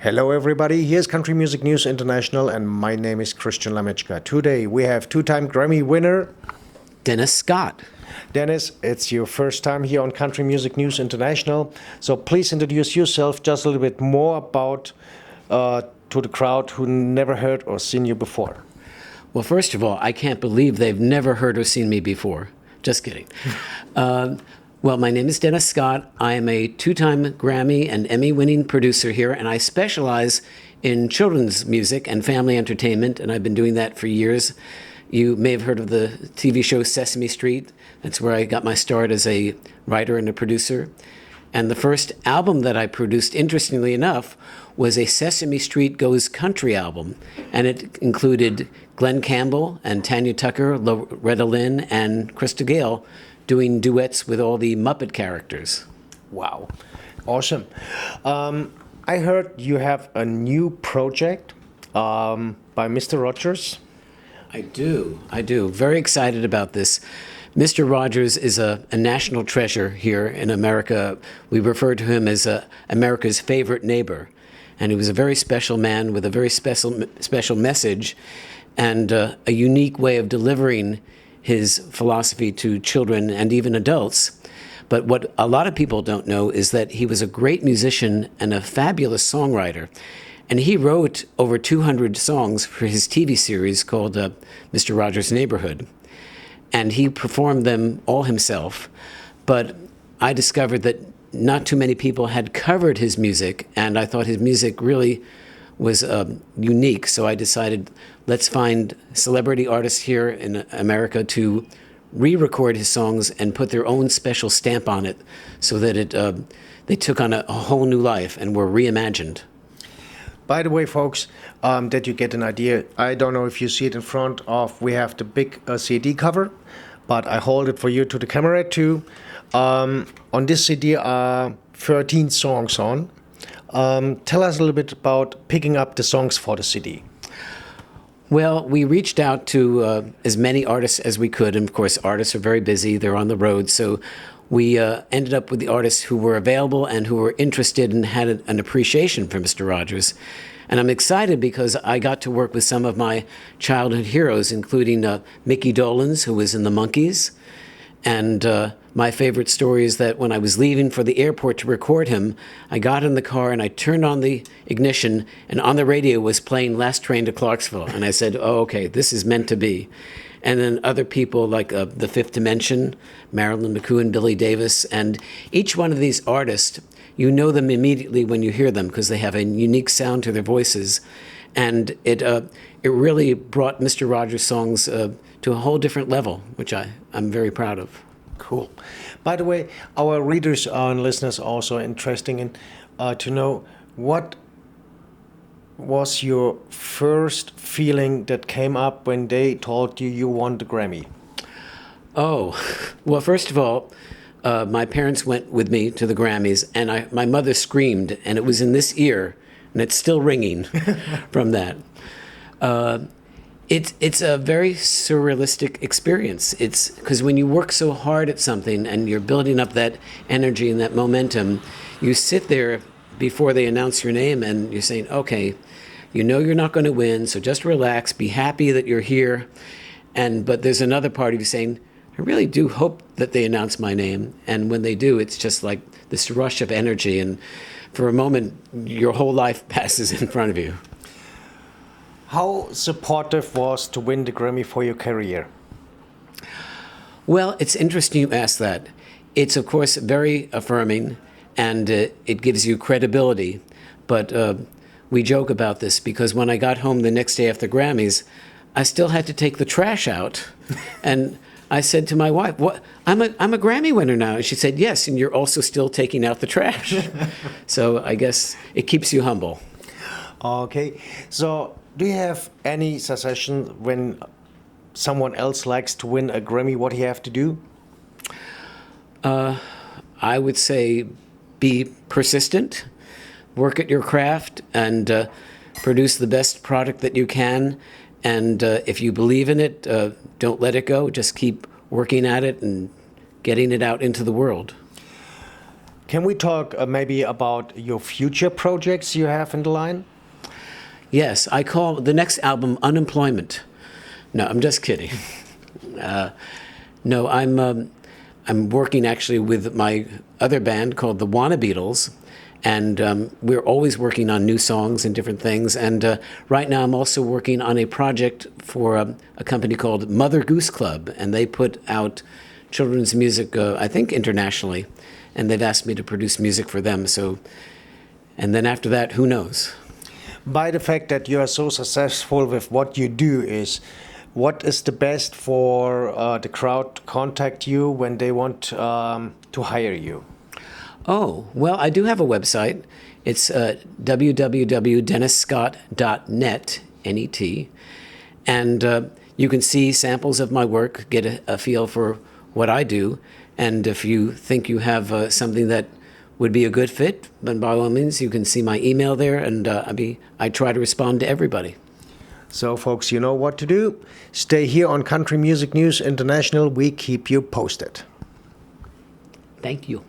Hello everybody, here's Country Music News International and my name is Christian Lamitschka. Today we have two-time Grammy winner Dennis Scott. Dennis, it's your first time here on Country Music News International, so please introduce yourself just a little bit more about to the crowd who never heard or seen you before. Well, first of all, I can't believe they've never heard or seen me before. Just kidding. Well, my name is Dennis Scott. I am a two-time Grammy and Emmy-winning producer here, and I specialize in children's music and family entertainment, and I've been doing that for years. You may have heard of the TV show Sesame Street. That's where I got my start as a writer and a producer. And the first album that I produced, interestingly enough, was a Sesame Street Goes Country album, and it included Glenn Campbell and Tanya Tucker, Loretta Lynn, and Krista Gale doing duets with all the Muppet characters. Wow, awesome. I heard you have a new project by Mr. Rogers. I do. Very excited about this. Mr. Rogers is a national treasure here in America. We refer to him as America's favorite neighbor. And he was a very special man with a very special message and a unique way of delivering his philosophy to children and even adults. But what a lot of people don't know is that he was a great musician and a fabulous songwriter. And he wrote over 200 songs for his TV series called Mr. Rogers' Neighborhood. And he performed them all himself. But I discovered that not too many people had covered his music, and I thought his music really was unique. So I decided, let's find celebrity artists here in America to re-record his songs and put their own special stamp on it so that they took on a whole new life and were reimagined. By the way, folks, that you get an idea, I don't know if you see it in front of, we have the big CD cover, but I hold it for you to the camera too. On this CD are 13 songs on. Tell us a little bit about picking up the songs for the CD. Well, we reached out to as many artists as we could, and of course artists are very busy, they're on the road, so we ended up with the artists who were available and who were interested and had an appreciation for Mr. Rogers. And I'm excited because I got to work with some of my childhood heroes, including Mickey Dolenz, who was in the Monkees. And my favorite story is that when I was leaving for the airport to record him, I got in the car and I turned on the ignition, and on the radio was playing Last Train to Clarksville. And I said, oh, okay, this is meant to be. And then other people like The Fifth Dimension, Marilyn McCoo, Billy Davis, and each one of these artists, you know them immediately when you hear them because they have a unique sound to their voices. And it really brought Mr. Rogers' songs to a whole different level, which I'm very proud of. Cool. By the way, our readers and listeners are also interested in to know what was your first feeling that came up when they told you you won the Grammy? Oh, well, first of all, my parents went with me to the Grammys, and my mother screamed, and it was in this ear, and it's still ringing from that. It's a very surrealistic experience. It's because when you work so hard at something and you're building up that energy and that momentum, you sit there before they announce your name and you're saying, okay, you know you're not going to win, so just relax, be happy that you're here. But there's another part of you saying, I really do hope that they announce my name. And when they do, it's just like this rush of energy. And for a moment, your whole life passes in front of you. How supportive was to win the Grammy for your career? Well, it's interesting you ask that. It's, of course, very affirming, and it gives you credibility. But we joke about this because when I got home the next day after the Grammys, I still had to take the trash out. And I said to my wife, "What? I'm a Grammy winner now." And she said, "Yes, and you're also still taking out the trash." So I guess it keeps you humble. Okay. So do you have any suggestion when someone else likes to win a Grammy, what he have to do? I would say be persistent, work at your craft, and produce the best product that you can. And if you believe in it, don't let it go. Just keep working at it and getting it out into the world. Can we talk maybe about your future projects you have in the line? Yes, I call the next album Unemployment. No, I'm just kidding. No, I'm working actually with my other band called the Wanna Beatles, and we're always working on new songs and different things. And right now, I'm also working on a project for a company called Mother Goose Club, and they put out children's music, I think, internationally, and they've asked me to produce music for them. So, and then after that, who knows? By the fact that you are so successful with what you do, is what is the best for the crowd to contact you when they want to hire you? Oh, well, I do have a website. It's www.dennisscott.net, N-E-T, and you can see samples of my work, get a feel for what I do, and if you think you have something that would be a good fit, then by all means, you can see my email there, and I try to respond to everybody. So, folks, you know what to do. Stay here on Country Music News International. We keep you posted. Thank you.